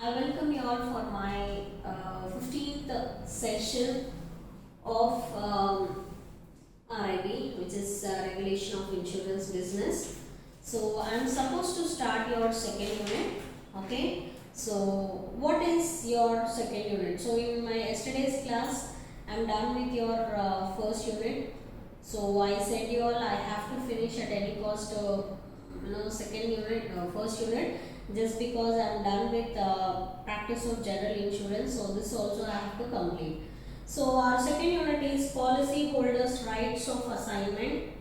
I welcome you all for my 15th session of RIB, which is Regulation of Insurance Business. So, I am supposed to start your second unit. Okay. So, what is your second unit? So, in my yesterday's class, I am done with your first unit. So, I said you all I have to finish at any cost, second unit, first unit, just because I am done with practice of general insurance. So, this also I have to complete. So, our second unit is policy holders' rights of assignment,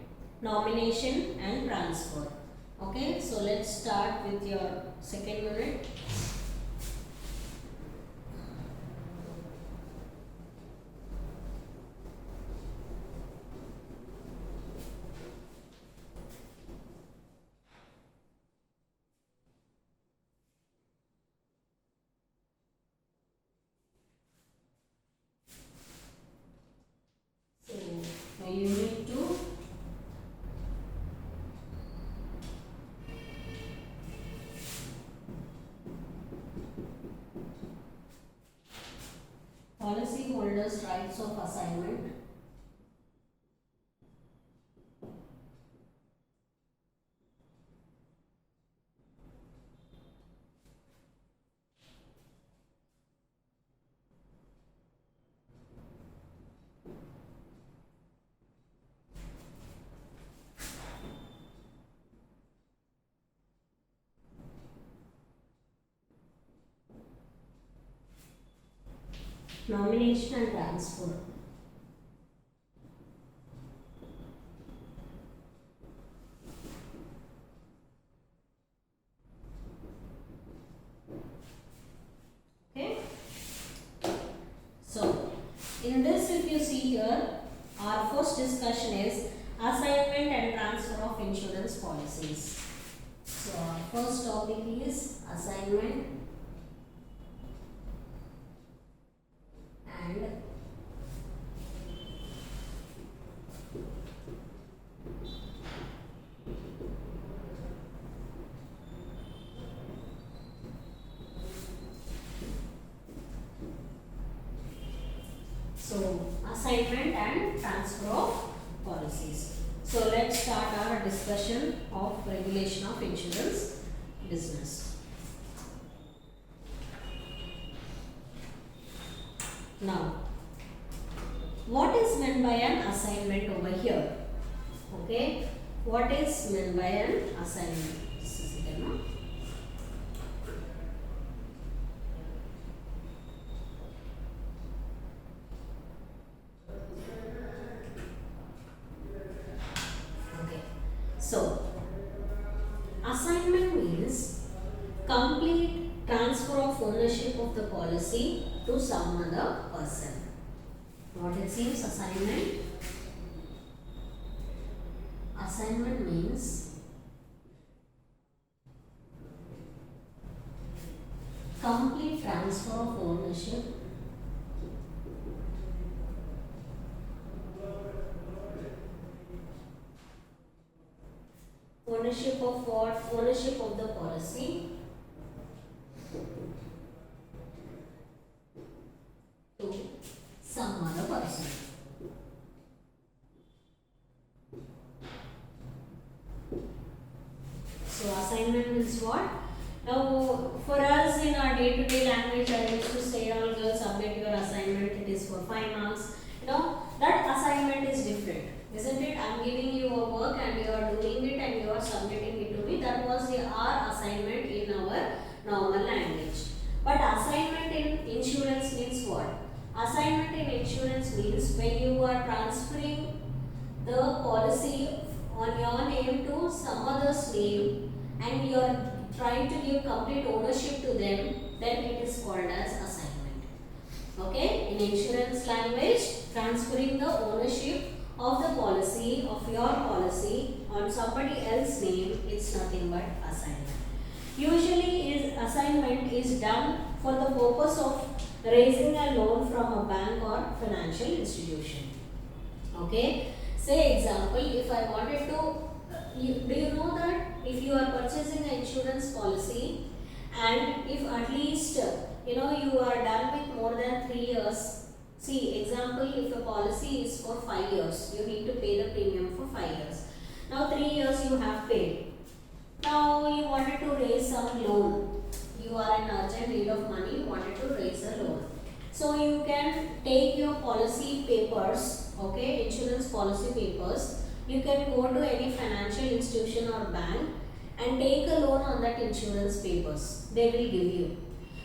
nomination and transfer. Okay, so let's start with your second unit. So, unit 2. Policy holders' rights of assignment. Nomination and transfer. Okay. So, in this, if you see here, our first discussion is assignment and transfer of insurance policies. So, our first topic is assignment and assignment and transfer of policies. So let's start our discussion of regulation of insurance business. Now, what is meant by an assignment over here? Okay, what is meant by an assignment? This is it, no? So, assignment means complete transfer of ownership of the policy to some other person. What it seems, assignment? Assignment means complete transfer of ownership of what? Ownership of the policy to some other person. So assignment means what? Now for us in our day-to-day language, I used to say, all girls, submit your assignment, it is for 5 marks. That assignment is different, isn't it? I am giving you a work and you are doing it and you are submitting it to me. That was our assignment in our normal language. But assignment in insurance means what? Assignment in insurance means when you are transferring the policy on your name to some other's name and you are trying to give complete ownership to them, then it is called as assignment. Okay, in insurance language, transferring the ownership of the policy, of your policy on somebody else's name, it's nothing but assignment. Usually assignment is done for the purpose of raising a loan from a bank or financial institution. Okay, say example, if I wanted to, do you know that if you are purchasing an insurance policy and if at least you are done with more than 3 years. See, example, if a policy is for 5 years, you need to pay the premium for 5 years. Now 3 years you have paid. Now you wanted to raise some loan. You are in urgent need of money, you wanted to raise a loan. So you can take your policy papers, okay, insurance policy papers. You can go to any financial institution or bank and take a loan on that insurance papers. They will give you.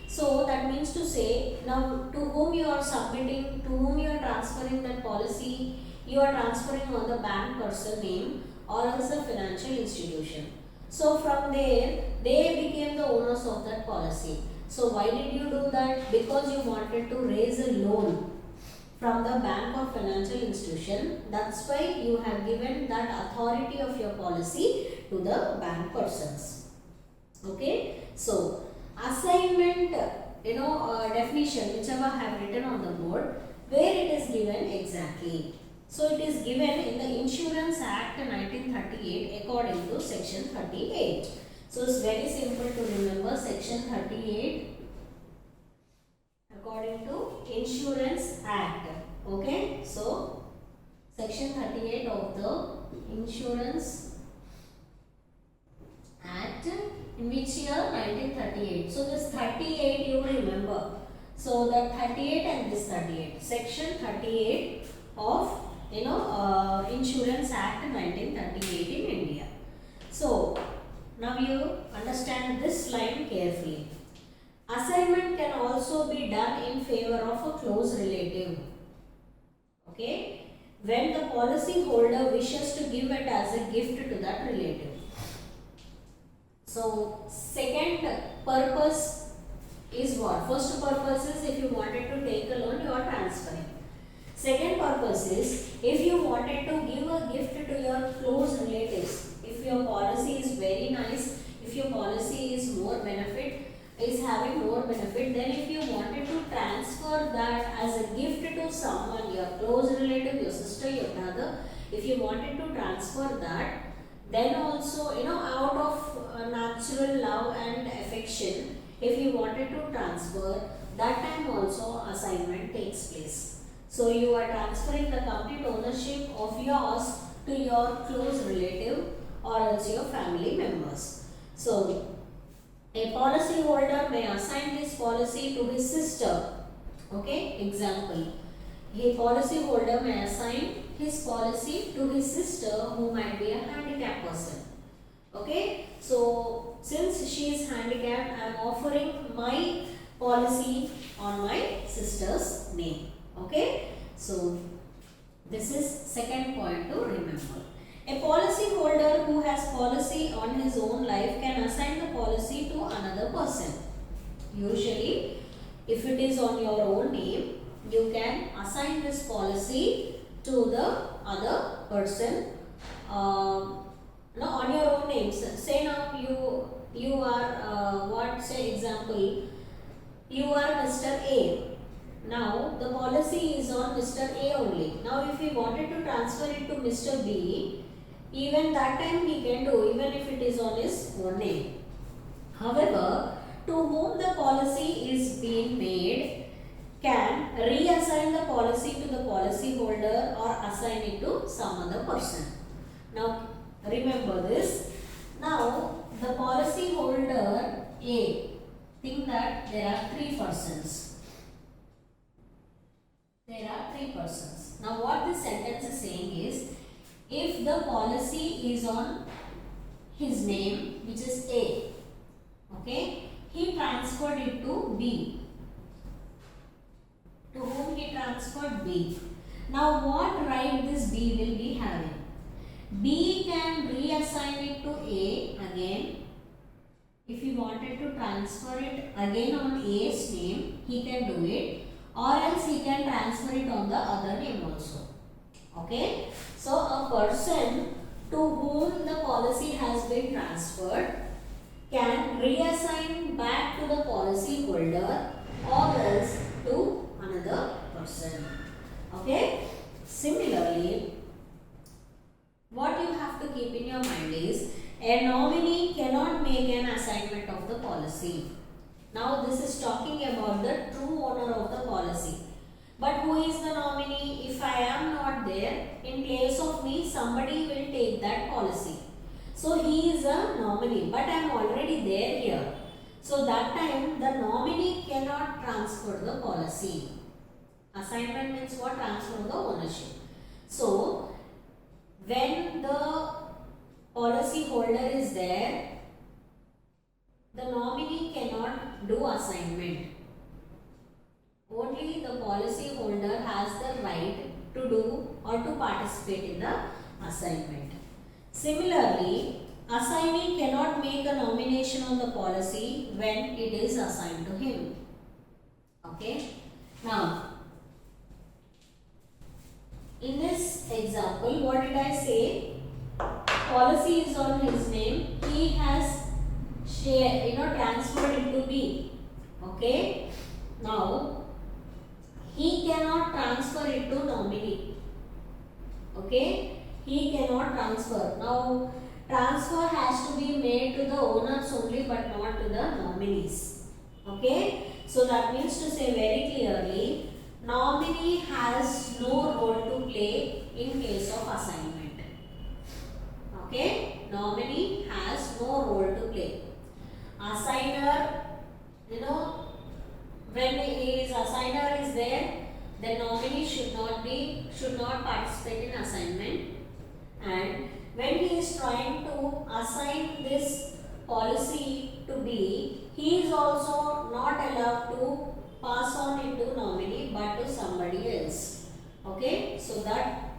So that means to say, now to whom you are submitting, to whom you are transferring that policy, you are transferring on the bank person name or else a financial institution. So from there, they became the owners of that policy. So why did you do that? Because you wanted to raise a loan from the bank or financial institution. That's why you have given that authority of your policy to the bank persons. Okay. So assignment, definition, whichever I have written on the board, where it is given exactly. So it is given in the Insurance Act 1938 according to section 38. So it's very simple to remember section 38 according to Insurance Act. Okay. So section 38 of the Insurance Act, in which year? 1938. So this 38 you remember. So that 38 and this 38. Section 38 of Insurance Act 1938 in India. So now you understand this line carefully. Assignment can also be done in favor of a close relative. Okay. When the policy holder wishes to give it as a gift to that relative. So second purpose is what? First purpose is if you wanted to take a loan, you are transferring. Second purpose is if you wanted to give a gift to your close relatives. If your policy is very nice, if your policy is more benefit, is having more benefit, then if you wanted to transfer that as a gift to someone, your close relative, your sister, your brother, if you wanted to transfer that, then also out of natural love and affection, if you wanted to transfer, that time also assignment takes place. So you are transferring the complete ownership of yours to your close relative or else your family members. So a policy holder may assign this policy to his sister. Okay, example. A policy holder may assign his policy to his sister who might be a handicapped person. Okay, so since she is handicapped, I am offering my policy on my sister's name. Okay, so this is second point to remember. A policy holder who has policy on his own life can assign the policy to another person. Usually, if it is on your own name, you can assign this policy to the other person. On your own name. Say now you are say example, you are Mr. A. Now the policy is on Mr. A only. Now if he wanted to transfer it to Mr. B, even that time he can do, even if it is on his own name. However, to whom the policy is being made can reassign the policy to the policy holder or assign it to some other person. Now remember this. Now the policy holder A, think that there are three persons. There are three persons. Now what this sentence is saying is, if the policy is on his name, which is A, okay, he transferred it to B. To whom he transferred? B. Now what right this B will be having? B can reassign it to A again. If he wanted to transfer it again on A's name, he can do it, or else he can transfer it on the other name also. Okay. So a person to whom the policy has been transferred can reassign back to the policy holder or else to another person. Okay. Similarly, what you have to keep in your mind is, a nominee cannot make an assignment of the policy. Now this is talking about the true owner of the policy. But who is the nominee? If I am not there, in place of me, somebody will take that policy. So he is a nominee, but I am already there here. So that time the nominee cannot transfer the policy. Assignment means what? Transfer the ownership. So when the policy holder is there, the nominee cannot do assignment. Only the policy holder has the right to do or to participate in the assignment. Similarly, assignee cannot make a nomination on the policy when it is assigned to him. Okay. Now, in this example, what did I say? Policy is on his name. He has transferred it to B. Okay. Now, he cannot transfer it to nominee. Okay. He cannot transfer. Now, transfer has to be made to the owners only, but not to the nominees. Okay. So that means to say very clearly, nominee has no role to play in case of assignment. Okay. Nominee has no role to play. Assigner, when his assigner is there, the nominee should not participate in assignment. And when he is trying to assign this policy to B, he is also not allowed to pass on it to nominee but to somebody else. Okay, so that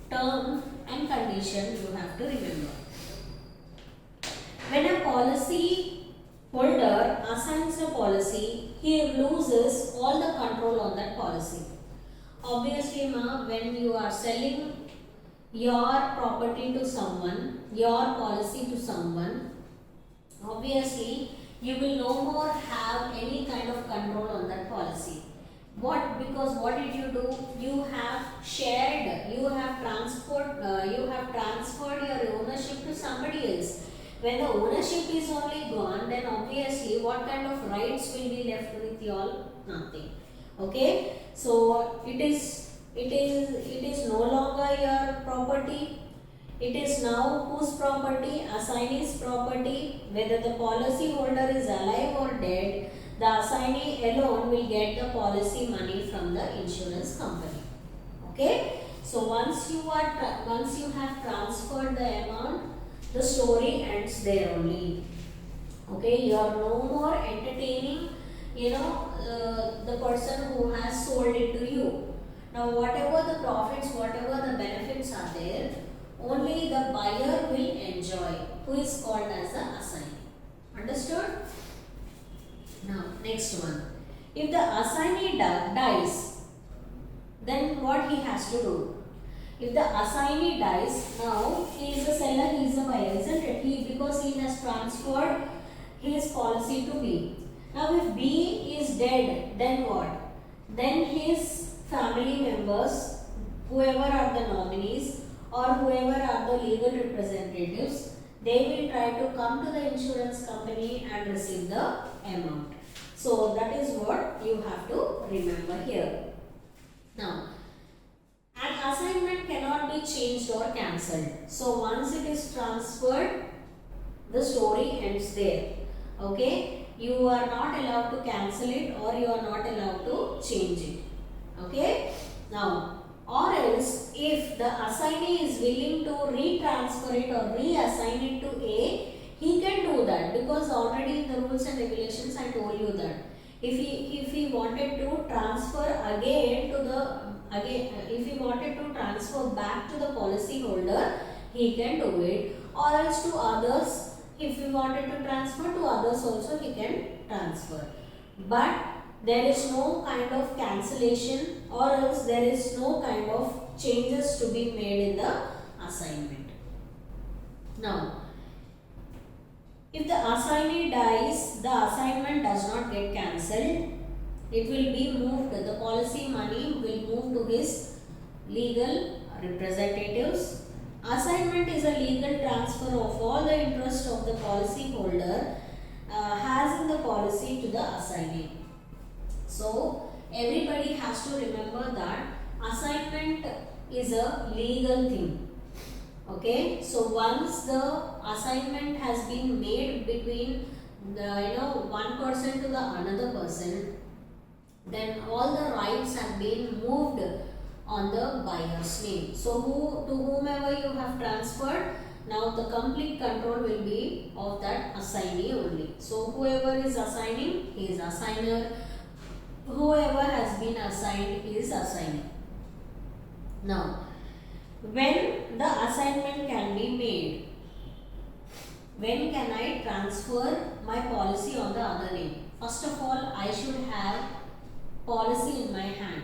term and condition you have to remember. When a policy holder assigns a policy, he loses all the control on that policy. Obviously, when you are selling your property to someone, your policy to someone, obviously you will no more have any kind of control on that policy. Because what did you do? You have shared, you have transferred your ownership to somebody else. When the ownership is only gone, then obviously what kind of rights will be left with you all? Nothing. Okay, so it is no longer your property. It is now whose property? Assignee's property. Whether the policy holder is alive or dead, the assignee alone will get the policy money from the insurance company. Okay. So once you have transferred the amount, the story ends there only. Okay. You are no more entertaining, the person who has sold it to you. Now, whatever the profits, whatever the benefits are there, only the buyer will enjoy, who is called as the assignee. Understood? Now, next one. If the assignee dies, then what he has to do? If the assignee dies, now he is the seller, he is the buyer, isn't it? Because he has transferred his policy to B. Now, if B is dead, then what? Then his family members, whoever are the nominees or whoever are the legal representatives, they will try to come to the insurance company and receive the amount. So that is what you have to remember here. Now, an assignment cannot be changed or cancelled. So once it is transferred, the story ends there. Okay, you are not allowed to cancel it or you are not allowed to change it. Okay, now, or else if the assignee is willing to retransfer it or reassign it to A, he can do that, because already in the rules and regulations I told you that if he wanted to transfer if he wanted to transfer back to the policy holder, he can do it, or else to others. If he wanted to transfer to others also, he can transfer. But there is no kind of cancellation or else there is no kind of changes to be made in the assignment. Now, if the assignee dies, the assignment does not get cancelled. It will be moved, the policy money will move to his legal representatives, Assignment is a legal transfer of all the interest of the policy holder has in the policy to the assignee. So everybody has to remember that assignment is a legal thing. Okay, so once the assignment has been made between the one person to the another person, then all the rights have been moved on the buyer's name. So to whomever you have transferred, now the complete control will be of that assignee only. So whoever is assigning, he is assigner. Whoever has been assigned is assigning. Now, when the assignment can be made, when can I transfer my policy on the other name? First of all, I should have policy in my hand.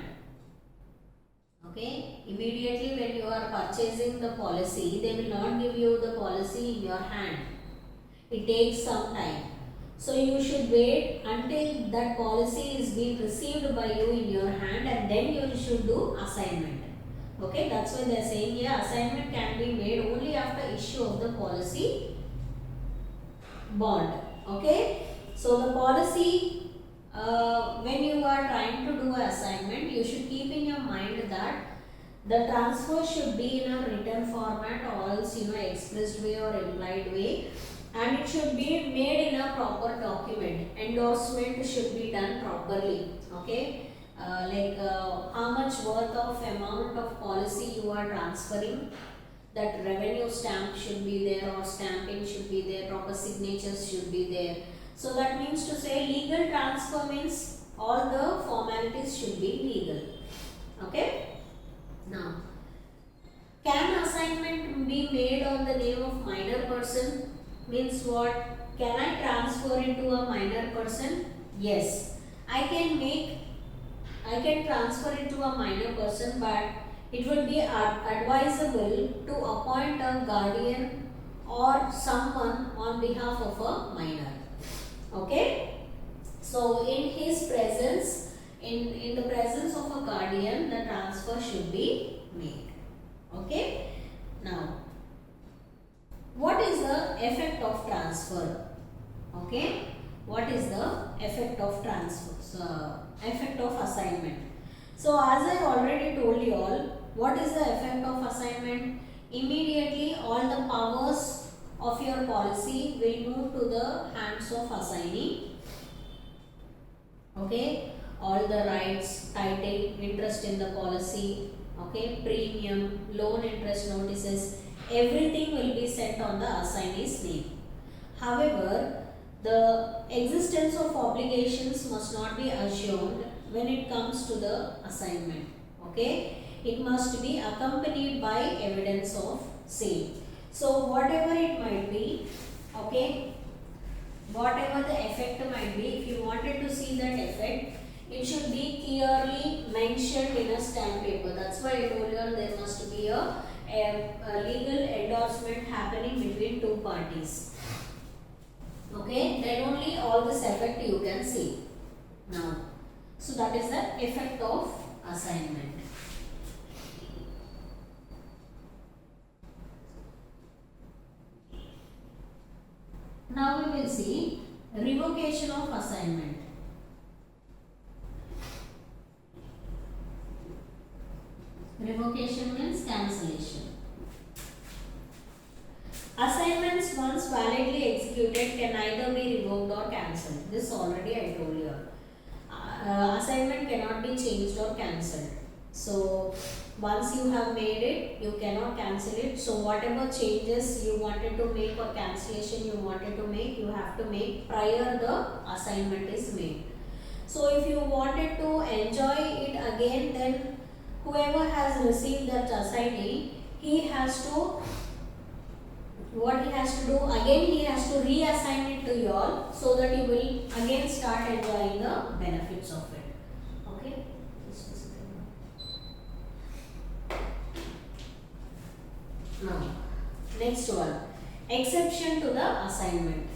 Okay, immediately when you are purchasing the policy, they will not give you the policy in your hand. It takes some time. So you should wait until that policy is being received by you in your hand, and then you should do assignment. Okay, that's why they are saying here assignment can be made only after issue of the policy bond. Okay, so the policy, when you are trying to do an assignment, you should keep in your mind that the transfer should be in a written format, or else expressed way or implied way, and it should be made in a proper document. Endorsement should be done properly. Okay, how much worth of amount of policy you are transferring, that revenue stamp should be there, or stamping should be there, proper signatures should be there. So that means to say legal transfer means all the formalities should be legal. Okay. Now, can assignment be made on the name of minor person? Means what? Can I transfer it to a minor person? Yes, I can transfer it to a minor person, but it would be advisable to appoint a guardian or someone on behalf of a minor. Okay, so in his presence, in the presence of a guardian, the transfer should be made. Okay, now what is the effect of transfer? Okay, what is the effect of transfer? So, effect of assignment. So as I already told you all, what is the effect of assignment? Immediately all the powers of your policy will move to the hands of assignee. Okay, all the rights, title, interest in the policy, okay, premium, loan interest notices, everything will be set on the assignee's name. However, the existence of obligations must not be assumed when it comes to the assignment. Okay, it must be accompanied by evidence of same. So whatever it might be, okay, whatever the effect might be, if you wanted to see that effect, it should be clearly mentioned in a stamp paper. That's why I told you there must be a legal endorsement happening between two parties. Okay, then only all this effect you can see. Now, so that is the effect of assignment. Now we will see revocation of assignment. Revocation means cancellation. Assignments once validly executed can either be revoked or cancelled. This already I told you. Assignment cannot be changed or cancelled. So once you have made it, you cannot cancel it. So whatever changes you wanted to make or cancellation you wanted to make, you have to make prior the assignment is made. So if you wanted to enjoy it again, then whoever has received that assignee, he has to, what he has to do, again he has to reassign it to you all, so that you will again start enjoying the benefits of it. Okay. Now, next one, exception to the assignment.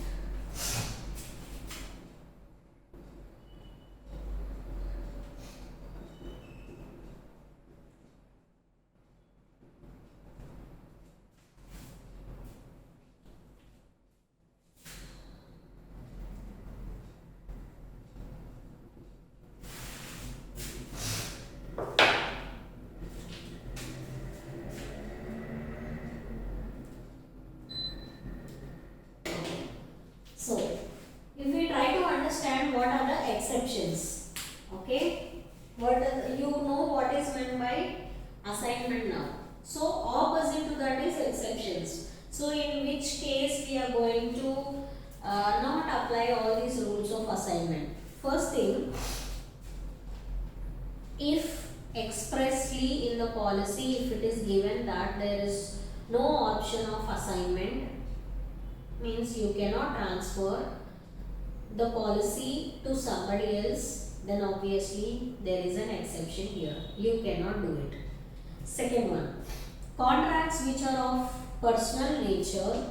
exceptions. Okay, you know what is meant by assignment now. So opposite to that is exceptions. So in which case we are going to not apply all these rules of assignment. First thing, if expressly in the policy, if it is given that there is no option of assignment, means you cannot transfer the policy to somebody else, then obviously there is an exception here. You cannot do it. Second one, contracts which are of personal nature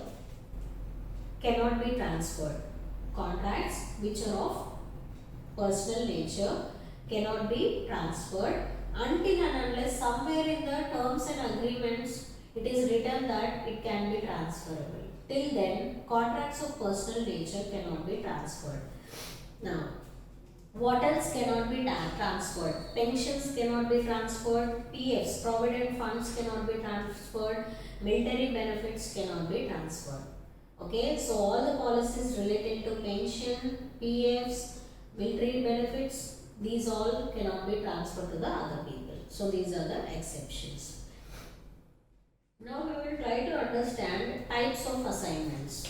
cannot be transferred. Contracts which are of personal nature cannot be transferred until and unless somewhere in the terms and agreements it is written that it can be transferable. Till then, contracts of personal nature cannot be transferred. Now, what else cannot be transferred? Pensions cannot be transferred, PFs, provident funds cannot be transferred, military benefits cannot be transferred. Okay, so all the policies related to pension, PFs, military benefits, these all cannot be transferred to the other people. So these are the exceptions. Now we will try to understand types of assignments.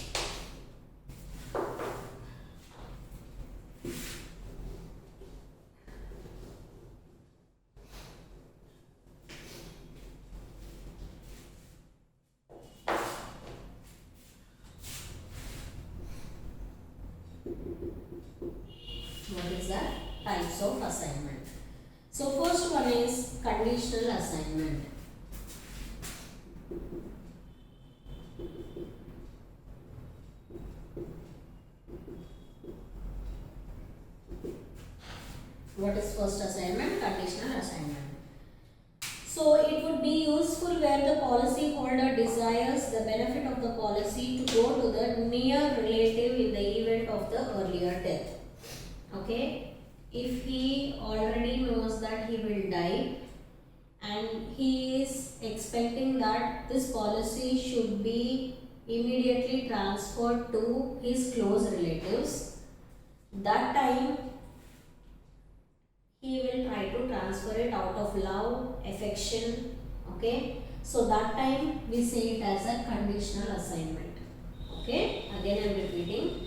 What is that? Types of assignment. So first one is conditional assignment. What is first assignment? Conditional assignment. So it would be useful where the policy holder desires the benefit of the policy to go to the near relative in the event of the earlier death. Okay, if he already knows that he will die and he is expecting that this policy should be immediately transferred to his close relatives, that time he will try to transfer it out of love, affection. Okay, so that time we say it as a conditional assignment. Okay, again I am repeating.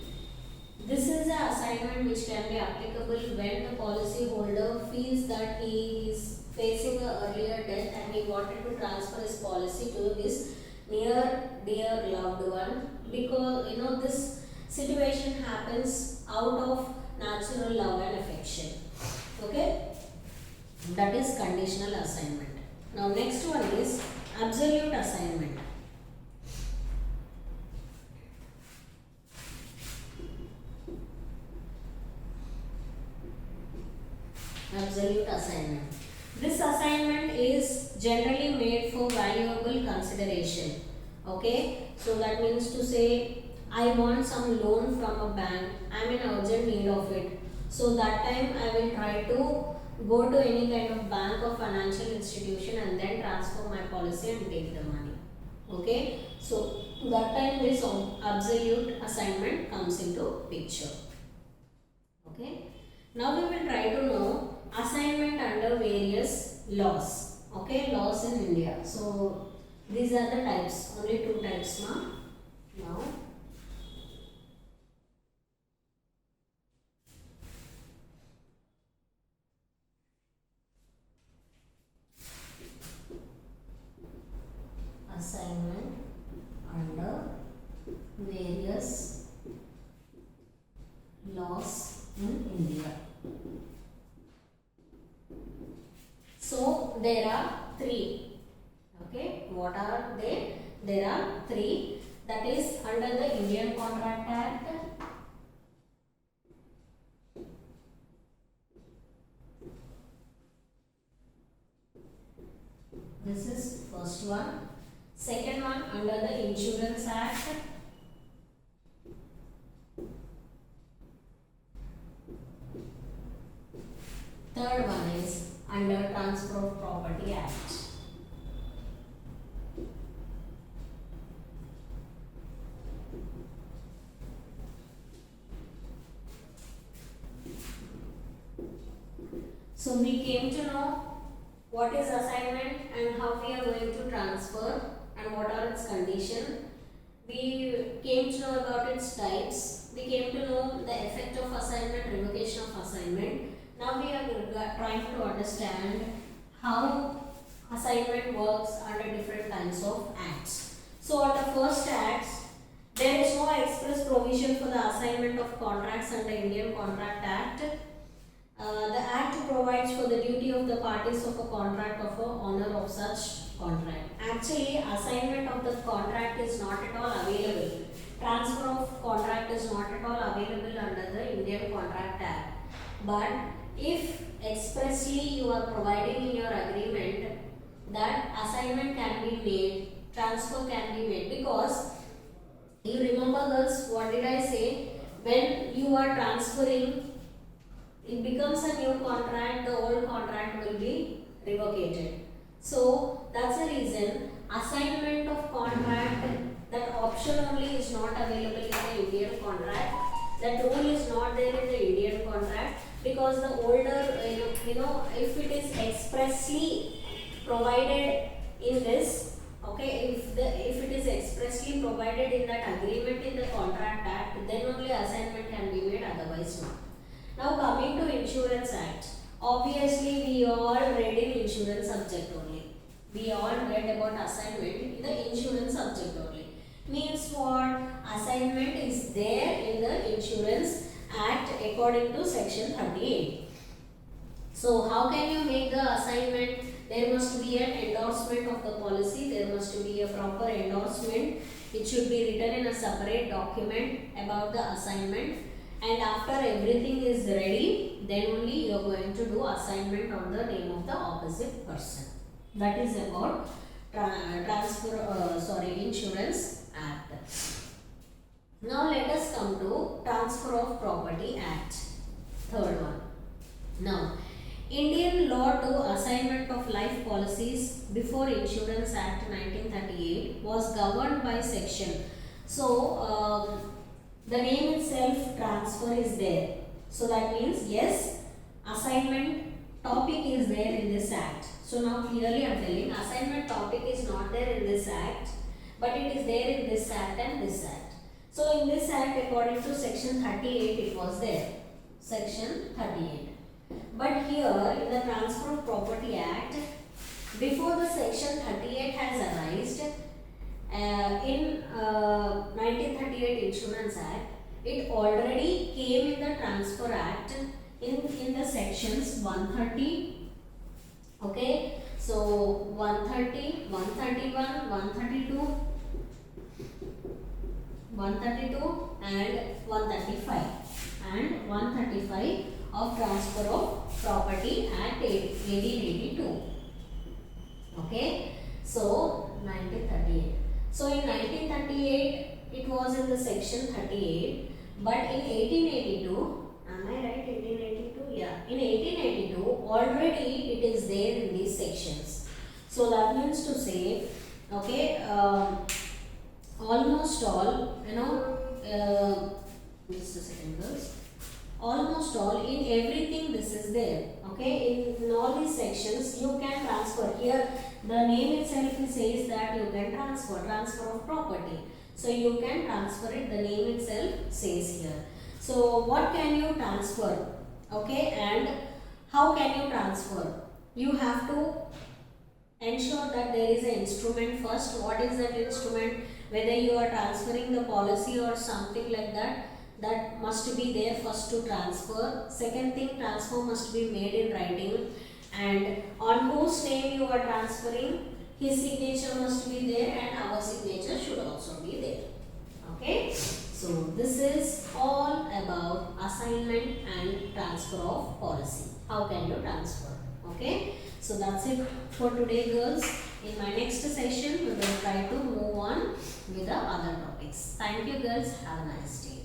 This is an assignment which can be applicable when the policy holder feels that he is facing an earlier death and he wanted to transfer his policy to his near dear loved one, because this situation happens out of natural love and affection. Okay, that is conditional assignment. Now next one is absolute assignment. Absolute assignment. This assignment is generally made for valuable consideration. Okay, so that means to say I want some loan from a bank, I am in urgent need of it. So that time I will try to go to any kind of bank or financial institution and then transfer my policy and take the money. Okay, so that time this absolute assignment comes into picture. Okay, now we will try to know assignment under various laws. Okay, laws in India. So these are the types, only two types now. Assignment under various laws in India. So there are three. Okay, what are they? There are three. That is under the Indian Contract Act, this is first one. Second one under the Insurance Act. Third one is under Transfer of Property Act. So we came to know what is assignment and how we are going to transfer and what are its conditions. We came to know about its types. We came to know the effect of assignment, revocation of assignment. Now we are trying to understand how assignment works under different kinds of acts. So on the first acts, there is no express provision for the assignment of contracts under Indian Contract Act. The Act provides for the duty of the parties of a contract of a honor of such contract. Actually, assignment of the contract is not at all available. Transfer of contract is not at all available under the Indian Contract Act. But if expressly you are providing in your agreement that assignment can be made, transfer can be made, because you remember girls, what did I say? When you are transferring, it becomes a new contract, the old contract will be revocated. So that's the reason assignment of contract, that option only is not available in the Indian contract. That rule is not there in the Indian contract, because the older, if it is expressly provided in this, okay, if it is expressly provided in that agreement in the Contract Act, then only assignment can be made, otherwise not. Now coming to Insurance Act, obviously we all read in insurance subject only. We all read about assignment in the insurance subject only. Means what? Assignment is there in the Insurance Act according to section 38. So how can you make the assignment? There must be an endorsement of the policy. There must be a proper endorsement. It should be written in a separate document about the assignment. And after everything is ready, then only you are going to do assignment on the name of the opposite person. That is about Insurance Act. Now let us come to Transfer of Property Act. Third one. Now, Indian law to assignment of life policies before Insurance Act 1938 was governed by section. So, the name itself, transfer, is there. So that means yes, assignment topic is there in this act. So now clearly I am telling assignment topic is not there in this act, but it is there in this act and this act. So in this act, according to section 38, it was there. Section 38. But here in the Transfer of Property Act, before the section 38 has arisen, in 1938 Insurance Act, it already came in the Transfer Act in the sections 130, okay, so 130, 131, 132, 132 and 135 and 135 of Transfer of Property Act 1882. Okay, so 1938. So in 1938 it was in the section 38, but in 1882, am I right? 1882, yeah. In 1882 already it is there in these sections. So that means to say, okay, almost all, just a second, girls. Almost all, in everything this is there. Okay, in all these sections you can transfer. Here the name itself says that you can transfer of property. So you can transfer it, the name itself says here. So what can you transfer? Okay, and how can you transfer? You have to ensure that there is an instrument first. What is that instrument? Whether you are transferring the policy or something like that, that must be there first to transfer. Second thing, transfer must be made in writing, and on whose name you are transferring, his signature must be there and our signature should also be there. Okay, so this is all about assignment and transfer of policy. How can you transfer? Okay, so that's it for today, girls. In my next session we will try to move on with the other topics. Thank you, girls. Have a nice day.